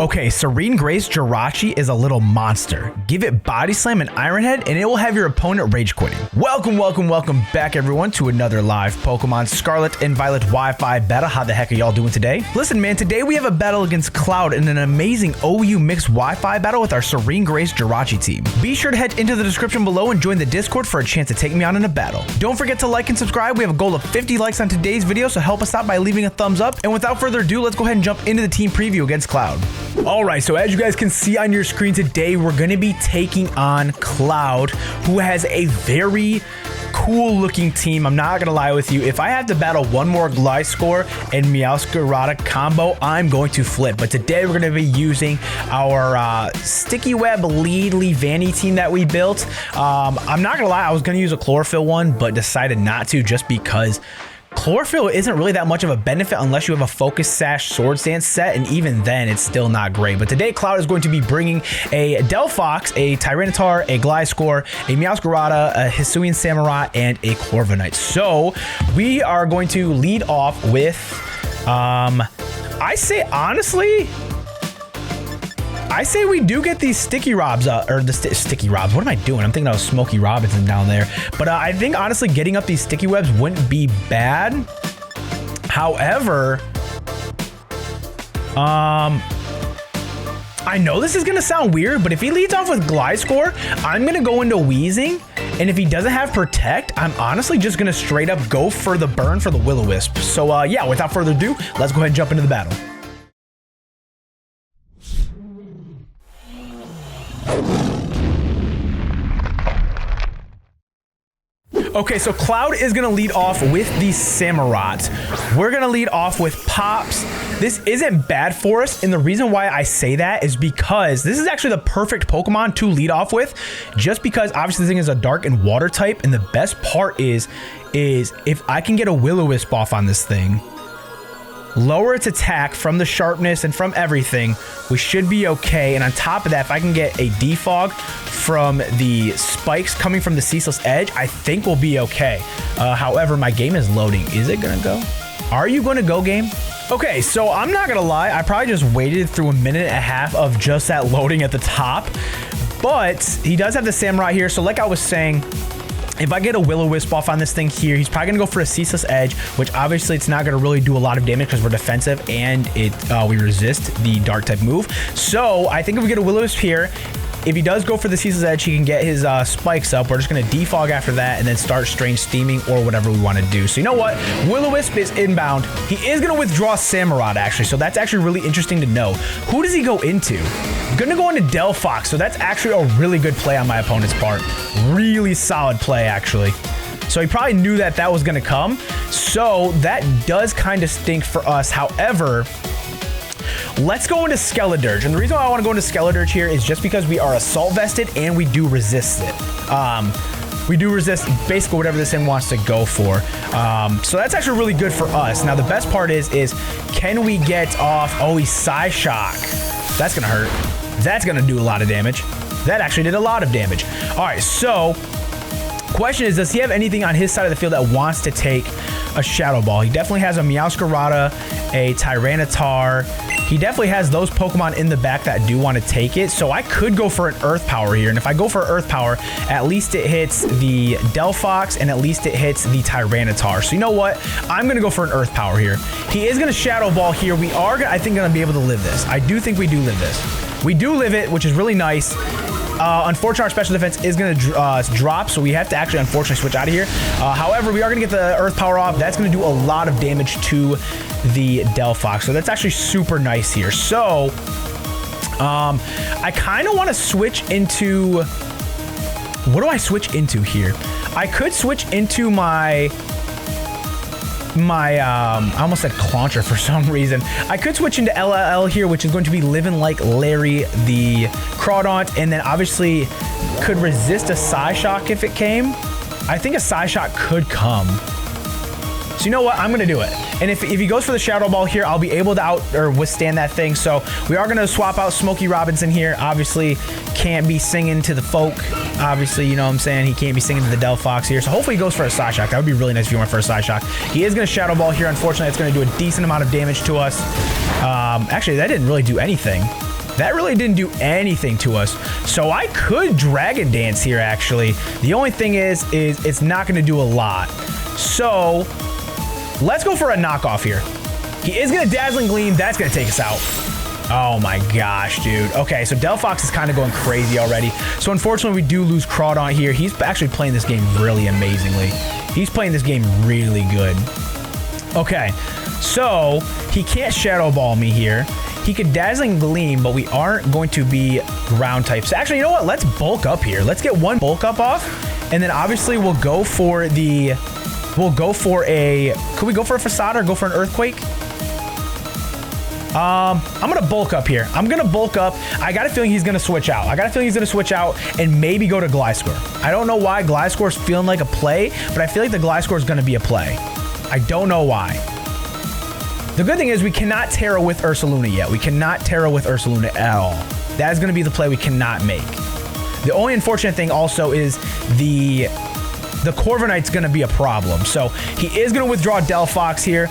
Okay, Serene Grace JIRACHI is a little monster. Give it Body Slam and Iron Head and it will have your opponent rage quitting. Welcome back everyone to another live Pokemon Scarlet and Violet Wi-Fi battle. How the heck are y'all doing today? Listen man, today we have a battle against Cloud in an amazing OU mixed Wi-Fi battle with our Serene Grace JIRACHI team. Be sure to head into the description below and join the Discord for a chance to take me on in a battle. Don't forget to like and subscribe. We have a goal of 50 likes on today's video, so help us out by leaving a thumbs up. And without further ado, let's go ahead and jump into the team preview against Cloud. Alright, so as you guys can see on your screen today, we're going to be taking on Cloud, who has a very cool looking team. I'm not going to lie with you. If I have to battle one more Gliscor and Meowscarada combo, I'm going to flip. But today we're going to be using our Sticky Web Lead Leavanny team that we built. I'm not going to lie, I was going to use a Chlorophyll one, but decided not to just because Chlorophyll isn't really that much of a benefit unless you have a Focus Sash Sword Stance set, and even then it's still not great. But today Cloud is going to be bringing a Delphox, a Tyranitar, a Gliscor, a Meowscarada, a Hisuian Samurai, and a Corviknight. So we are going to lead off with I say we do get these Sticky Robs, or the Sticky Robs. What am I doing? I'm thinking of Smokey Robinson down there. But I think, honestly, getting up these Sticky Webs wouldn't be bad. However, I know this is going to sound weird, but if he leads off with Gliscor, I'm going to go into Wheezing. And if he doesn't have Protect, I'm honestly just going to straight up go for the burn for the Will-O-Wisp. So, yeah, without further ado, let's go ahead and jump into the battle. Okay, so Cloud is going to lead off with the Samurott. We're going to lead off with Pops. This isn't bad for us, and the reason why I say that is because this is actually the perfect Pokemon to lead off with, just because obviously this thing is a Dark and Water type, and the best part is if I can get a Will-O-Wisp off on this thing, lower its attack from the sharpness and from everything, we should be okay. And on top of that, if I can get a Defog from the spikes coming from the Ceaseless Edge, I think we'll be okay. However, my game is loading. Is it gonna go? Are you gonna go, game? Okay, so I'm not gonna lie, I probably just waited through a minute and a half of just that loading at the top, but he does have the Samurai here. So like I was saying, if I get a Will-O-Wisp off on this thing here, he's probably gonna go for a Ceaseless Edge, which obviously it's not gonna really do a lot of damage because we're defensive and we resist the Dark type move. So I think if we get a Will-O-Wisp here, if he does go for the Ceaseless Edge, he can get his spikes up. We're just gonna Defog after that and then start Strange Steaming or whatever we wanna do. So you know what? Will-O-Wisp is inbound. He is gonna withdraw Samurott actually, so that's actually really interesting to know. Who does he go into? Gonna go into Delphox, so that's actually a really good play on my opponent's part. Really solid play, actually. So he probably knew that that was gonna come. So that does kind of stink for us. However, let's go into Skeledirge. And the reason why I want to go into Skeledirge here is just because we are Assault Vested and we do resist it. We do resist basically whatever this thing wants to go for. So that's actually really good for us. Now, the best part is can we get off? Oh, he's Psyshock. That's going to hurt. That's going to do a lot of damage. That actually did a lot of damage. All right, so question is, does he have anything on his side of the field that wants to take a Shadow Ball? He definitely has a Meowscarada, a Tyranitar. He definitely has those Pokemon in the back that do want to take it. So I could go for an Earth Power here. And if I go for Earth Power, at least it hits the Delphox and at least it hits the Tyranitar. So you know what? I'm going to go for an Earth Power here. He is going to Shadow Ball here. We are, I think, going to be able to live this. I do think we do live this. We do live it, which is really nice. Unfortunately, our special defense is going to drop, so we have to actually unfortunately switch out of here. However, we are going to get the Earth Power off. That's going to do a lot of damage to the Delphox, so that's actually super nice here. So I kind of want to switch into... What do I switch into here? I could switch into my I almost said Clauncher for some reason. I could switch into LLL here, which is going to be Living Like Larry the Crawdaunt, and then obviously could resist a Psyshock if it came. I think a Psyshock could come. So you know what? I'm going to do it. And if he goes for the Shadow Ball here, I'll be able to withstand that thing. So we are going to swap out Smokey Robinson here. Obviously, can't be singing to the folk. Obviously, you know what I'm saying? He can't be singing to the Delphox here. So hopefully he goes for a Psyshock. That would be really nice if he went for a Psyshock. He is going to Shadow Ball here. Unfortunately, it's going to do a decent amount of damage to us. Actually, that didn't really do anything. That really didn't do anything to us. So I could Dragon Dance here, actually. The only thing is it's not going to do a lot. So let's go for a knockoff here. He is going to Dazzling Gleam. That's going to take us out. Oh my gosh, dude. Okay, so Delphox is kind of going crazy already. So unfortunately, we do lose Crawdaunt here. He's actually playing this game really amazingly. He's playing this game really good. Okay, so he can't Shadow Ball me here. He could Dazzling Gleam, but we aren't going to be ground types. Actually, you know what? Let's bulk up here. Let's get one bulk up off, and then obviously we'll go for the... We'll go for a... Could we go for a Facade or go for an Earthquake? I'm going to bulk up here. I'm going to bulk up. I got a feeling he's going to switch out. I got a feeling he's going to switch out and maybe go to Gliscor. I don't know why Gliscor's feeling like a play, but I feel like the Gliscor is going to be a play. I don't know why. The good thing is we cannot Terra with Ursaluna yet. We cannot Terra with Ursaluna at all. That is going to be the play we cannot make. The only unfortunate thing also is the Corviknight's going to be a problem. So he is going to withdraw Delphox here.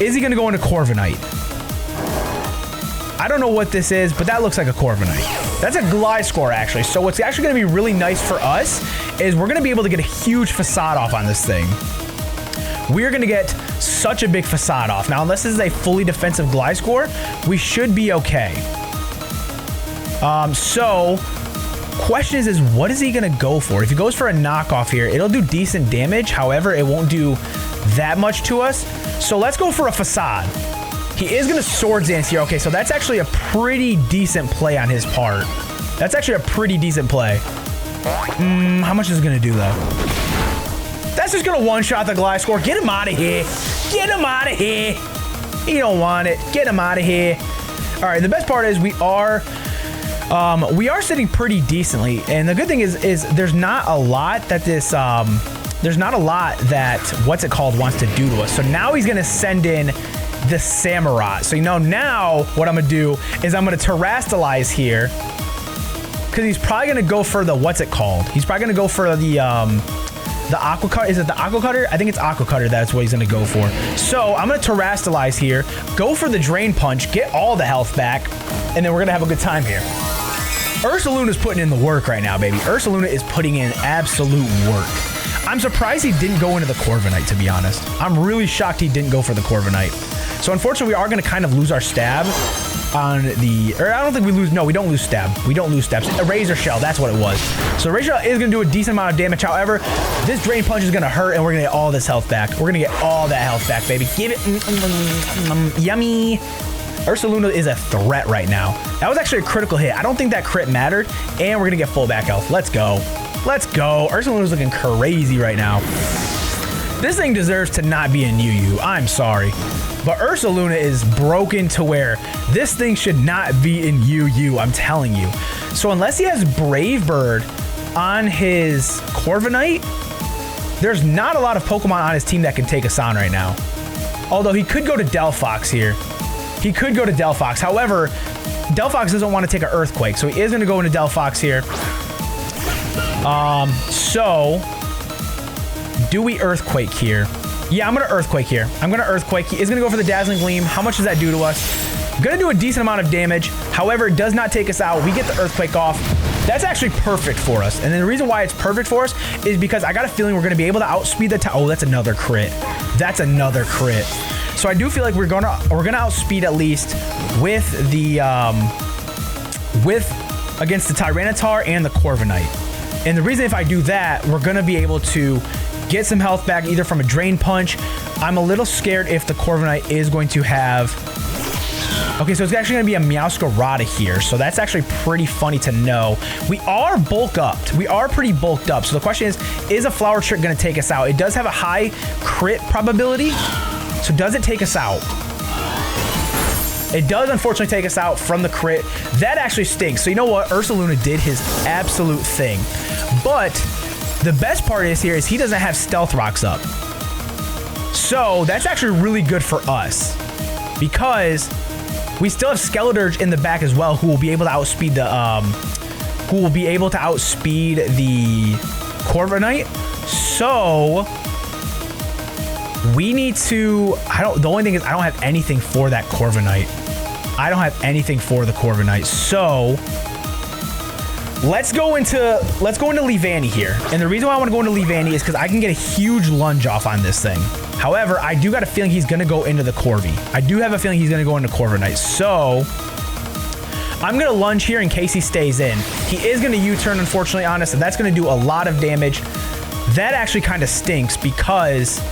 Is he going to go into Corviknight? I don't know what this is, but that looks like a Corviknight. That's a Gliscor, actually. So what's actually going to be really nice for us is we're going to be able to get a huge Facade off on this thing. We're going to get such a big Facade off. Now, unless this is a fully defensive Gliscor, we should be okay. So, question is what is he going to go for? If he goes for a knockoff here, it'll do decent damage. However, it won't do that much to us. So let's go for a Facade. He is going to Swords Dance here. Okay, so that's actually a pretty decent play on his part. That's actually a pretty decent play. How much is it going to do, though? That's just going to one-shot the Gliscor. Get him out of here. Get him out of here. He don't want it. Get him out of here. All right, the best part is we are sitting pretty decently. And the good thing is there's not a lot that this... there's not a lot that, what's it called, wants to do to us. So now he's going to send in the Samurott. So, you know, now what I'm going to do is I'm going to Terrastalize here. Because he's probably going to go for the, what's it called? He's probably going to go for the Aqua Cutter. Is it the Aqua Cutter? I think it's Aqua Cutter. That's what he's going to go for. So I'm going to Terrastalize here. Go for the Drain Punch. Get all the health back. And then we're going to have a good time here. Ursaluna's putting in the work right now, baby. Ursaluna is putting in absolute work. I'm surprised he didn't go into the Corviknight, to be honest. I'm really shocked he didn't go for the Corviknight. So unfortunately, we are going to kind of lose our stab on the... Or I don't think we lose... No, we don't lose stab. We don't lose stabs. A Razor Shell, that's what it was. So Razor Shell is going to do a decent amount of damage. However, this Drain Punch is going to hurt, and we're going to get all this health back. We're going to get all that health back, baby. Give it... Yummy. Ursaluna is a threat right now. That was actually a critical hit. I don't think that crit mattered, and we're going to get full back health. Let's go. Let's go. Ursaluna's looking crazy right now. This thing deserves to not be in UU. I'm sorry. But Ursaluna is broken to where this thing should not be in UU. I'm telling you. So unless he has Brave Bird on his Corviknight, there's not a lot of Pokemon on his team that can take us on right now. Although he could go to Delphox here. He could go to Delphox. However, Delphox doesn't want to take an Earthquake. So he is going to go into Delphox here. So do we Earthquake here? Yeah, I'm going to Earthquake here. I'm going to Earthquake. He is going to go for the Dazzling Gleam. How much does that do to us? Going to do a decent amount of damage. However, it does not take us out. We get the Earthquake off. That's actually perfect for us. And then the reason why it's perfect for us is because I got a feeling we're going to be able to outspeed the... Oh, that's another crit. That's another crit. So I do feel like we're gonna outspeed at least with the against the Tyranitar and the Corviknight. And the reason if I do that, we're gonna be able to get some health back either from a Drain Punch. I'm a little scared if the Corviknight is going to have... Okay, so it's actually going to be a Meowscarada here. So that's actually pretty funny to know. We are bulk upped. We are pretty bulked up. So the question is a Flower Trick going to take us out? It does have a high crit probability. So does it take us out? It does unfortunately take us out from the crit. That actually stinks. So you know what? Ursaluna did his absolute thing. But the best part is here is he doesn't have Stealth Rocks up. So that's actually really good for us. Because we still have Skeledirge in the back as well, who will be able to outspeed the Corviknight. So we need to... The only thing is I don't have anything for that Corviknight. I don't have anything for the Corviknight. So let's go into Leavanny here. And the reason why I want to go into Leavanny is because I can get a huge lunge off on this thing. However, I do got a feeling he's going to go into the Corvi. I do have a feeling he's going to go into Corviknight. So I'm going to lunge here in case he stays in. He is going to U-turn, unfortunately, on us, and that's going to do a lot of damage. That actually kind of stinks because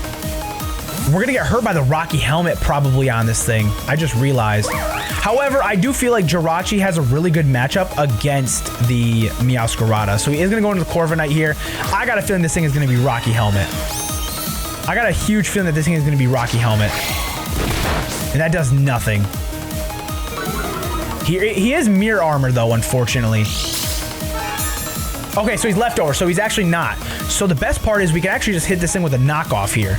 we're going to get hurt by the Rocky Helmet probably on this thing. I just realized. However, I do feel like Jirachi has a really good matchup against the Meowscarada. So he is going to go into the Corviknight here. I got a feeling this thing is going to be Rocky Helmet. I got a huge feeling that this thing is going to be Rocky Helmet. And that does nothing. He is Mirror Armor, though, unfortunately. Okay, so he's leftover, so he's actually not. So the best part is we can actually just hit this thing with a knockoff here.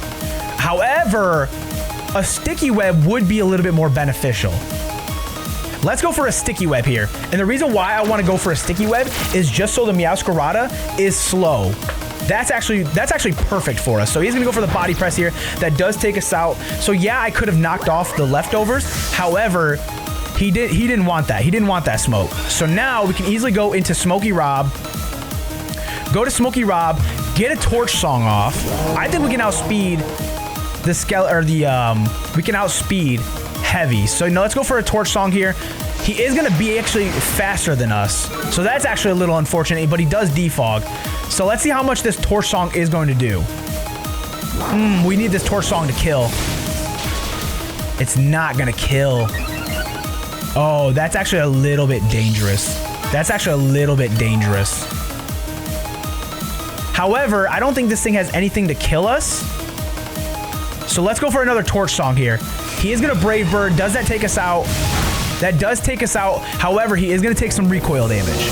However, a Sticky Web would be a little bit more beneficial. Let's go for a Sticky Web here. And the reason why I want to go for a Sticky Web is just so the Meowscarada is slow. That's actually perfect for us. So he's going to go for the Body Press here. That does take us out. So yeah, I could have knocked off the leftovers. However, he didn't want that. He didn't want that smoke. So now we can easily go into Smokey Rob. Go to Smokey Rob, get a Torch Song off. I think we can outspeed the Scarlet, or the, we can outspeed Heavy. So now let's go for a Torch Song here. He is going to be actually faster than us. So that's actually a little unfortunate, but he does defog. So let's see how much this Torch Song is going to do. We need this Torch Song to kill. It's not going to kill. Oh, that's actually a little bit dangerous. That's actually a little bit dangerous. However, I don't think this thing has anything to kill us. So let's go for another Torch Song here. He is going to Brave Bird. Does that take us out? That does take us out. However, he is going to take some recoil damage.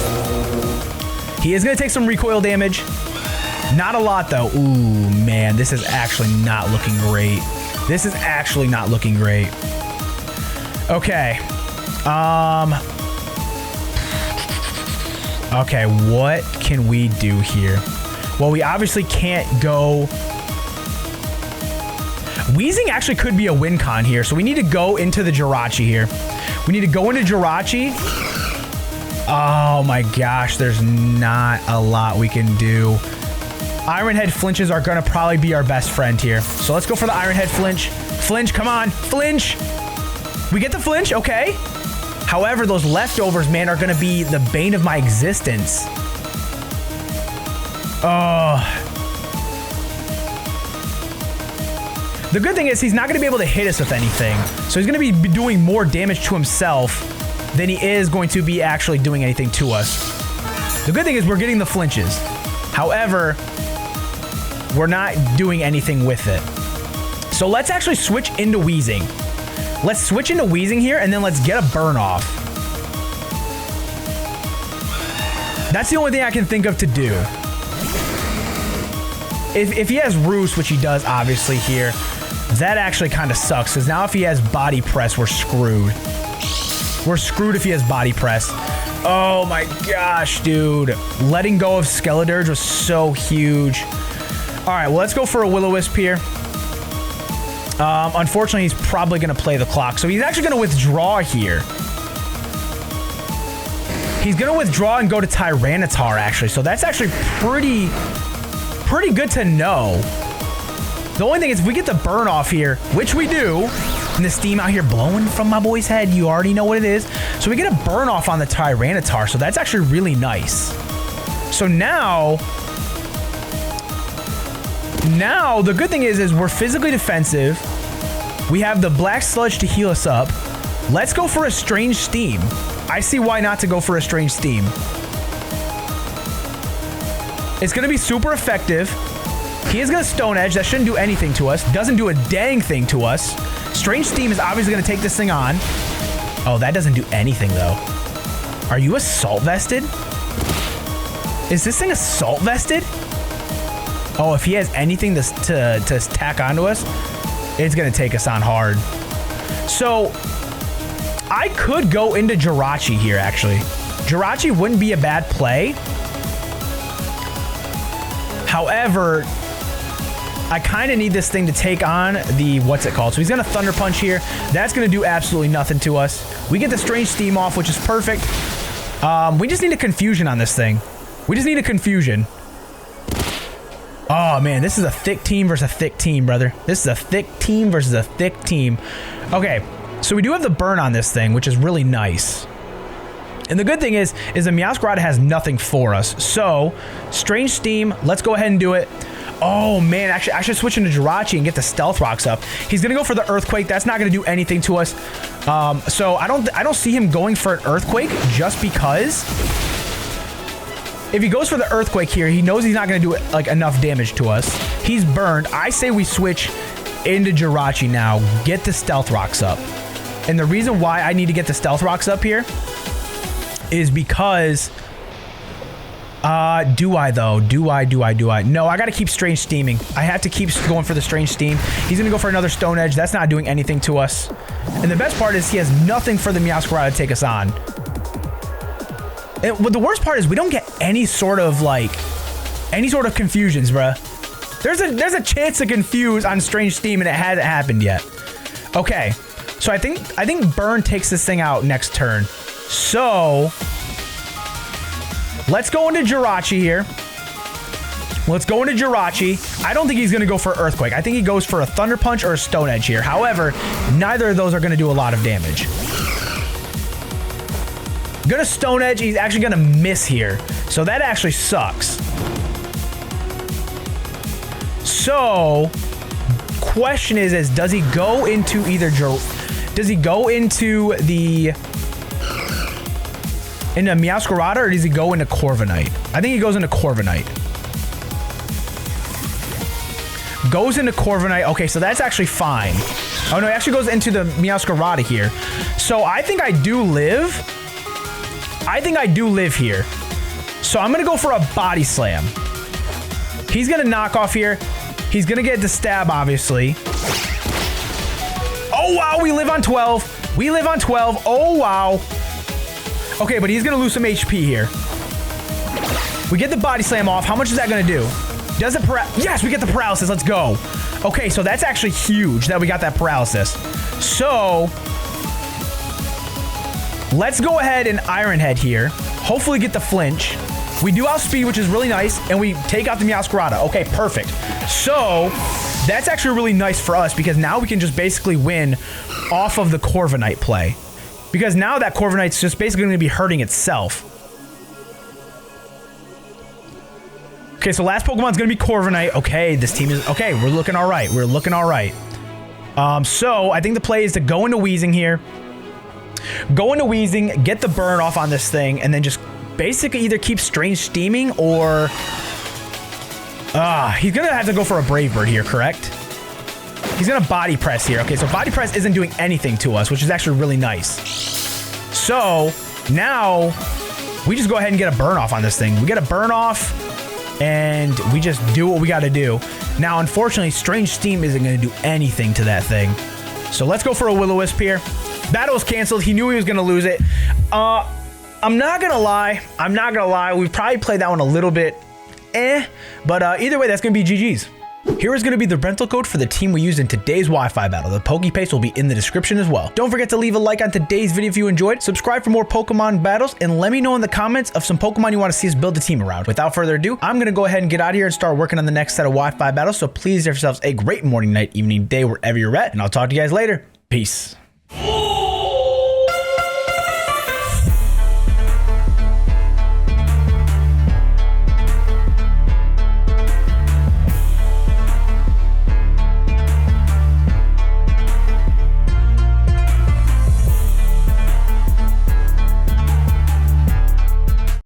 He is going to take some recoil damage. Not a lot, though. Ooh, man. This is actually not looking great. This is actually not looking great. Okay. Okay, what can we do here? Well, we obviously can't go... Wheezing actually could be a win con here, so we need to go into the Jirachi here. We need to go into Jirachi. Oh my gosh, there's not a lot we can do. Iron Head flinches are going to probably be our best friend here. So let's go for the Iron Head flinch. Flinch, come on, flinch. We get the flinch, okay. However, those leftovers, man, are going to be the bane of my existence. Oh. The good thing is he's not going to be able to hit us with anything. So he's going to be doing more damage to himself than he is going to be actually doing anything to us. The good thing is we're getting the flinches. However, we're not doing anything with it. So let's actually switch into Wheezing. Let's switch into Wheezing here, and then let's get a burn off. That's the only thing I can think of to do. If he has Roost, which he does obviously here, that actually kind of sucks, because now if he has Body Press, we're screwed. We're screwed if he has Body Press. Oh my gosh, dude. Letting go of Skeledirge was so huge. All right, well, let's go for a Will-O-Wisp here. Unfortunately, he's probably going to play the clock. So he's actually going to withdraw here. He's going to withdraw and go to Tyranitar, actually. So that's actually pretty good to know. The only thing is if we get the burn off here, which we do, and the steam out here blowing from my boy's head, you already know what it is. So we get a burn off on the Tyranitar. So that's actually really nice. So now the good thing is we're physically defensive. We have the Black Sludge to heal us up. Let's go for a Strange Steam. I see why not to go for a Strange Steam. It's going to be super effective. He is going to Stone Edge. That shouldn't do anything to us. Doesn't do a dang thing to us. Strange Steam is obviously going to take this thing on. Oh, that doesn't do anything, though. Are you Assault Vested? Is this thing Assault Vested? Oh, if he has anything to tack onto us, it's going to take us on hard. So, I could go into Jirachi here, actually. Jirachi wouldn't be a bad play. However, I kind of need this thing to take on the, what's it called? So he's going to Thunder Punch here. That's going to do absolutely nothing to us. We get the strange steam off, which is perfect. We just need a confusion on this thing. We just need a confusion. Oh, man, this is a thick team versus a thick team, brother. This is a thick team versus a thick team. Okay, so we do have the burn on this thing, which is really nice. And the good thing is the Meowscarada has nothing for us. So, Strange Steam, let's go ahead and do it. Oh, man, actually, I should switch into Jirachi and get the Stealth Rocks up. He's going to go for the Earthquake. That's not going to do anything to us. So, I don't see him going for an Earthquake just because... If he goes for the Earthquake here, he knows he's not going to do like enough damage to us. He's burned. I say we switch into Jirachi now. Get the Stealth Rocks up. And the reason why I need to get the Stealth Rocks up here is because... do I though? Do I? No, I got to keep Strange Steaming. I have to keep going for the Strange Steam. He's going to go for another Stone Edge. That's not doing anything to us. And the best part is he has nothing for the Meowscarada to take us on. And the worst part is we don't get any sort of confusions, bruh. There's a chance to confuse on Strange Steam and it hasn't happened yet. Okay, so I think Burn takes this thing out next turn. So let's go into Jirachi here. Let's go into Jirachi. I don't think he's gonna go for Earthquake. I think he goes for a Thunder Punch or a Stone Edge here. However, neither of those are gonna do a lot of damage. Gonna Stone Edge, he's actually gonna miss here. So that actually sucks. So, question is does he go into either, does he go into the, into Meowscarada or does he go into Corviknight? I think he goes into Corviknight. Goes into Corviknight. Okay, so that's actually fine. Oh no, he actually goes into the Meowscarada here. So I think I do live. I think I do live here. So I'm going to go for a Body Slam. He's going to knock off here. He's going to get the stab, obviously. Oh, wow. We live on 12. We live on 12. Oh, wow. Okay, but he's going to lose some HP here. We get the Body Slam off. How much is that going to do? Does it yes, we get the paralysis. Let's go. Okay, so that's actually huge that we got that paralysis. So... let's go ahead and Iron Head here. Hopefully get the flinch. We do outspeed, which is really nice, and we take out the Meowscarada. Okay, perfect. So, that's actually really nice for us because now we can just basically win off of the Corviknight play. Because now that Corviknight's just basically going to be hurting itself. Okay, so last Pokemon's going to be Corviknight. Okay, this team is... okay, we're looking all right. We're looking all right. So, I think the play is to go into Weezing here. Go into Weezing, get the burn off on this thing, and then just basically either keep Strange Steaming or... he's going to have to go for a Brave Bird here, correct? He's going to Body Press here. Okay, so Body Press isn't doing anything to us, which is actually really nice. So, now, we just go ahead and get a burn off on this thing. We get a burn off, and we just do what we got to do. Now, unfortunately, Strange Steam isn't going to do anything to that thing. So, let's go for a Will-O-Wisp here. Battle was canceled. He knew he was going to lose it. I'm not going to lie. We've probably played that one a little bit but either way, that's going to be GG's. Here is going to be the rental code for the team we used in today's Wi-Fi battle. The PokePaste will be in the description as well. Don't forget to leave a like on today's video if you enjoyed. Subscribe for more Pokemon battles, and let me know in the comments of some Pokemon you want to see us build a team around. Without further ado, I'm going to go ahead and get out of here and start working on the next set of Wi-Fi battles. So please have yourselves a great morning, night, evening, day, wherever you're at, and I'll talk to you guys later. Peace.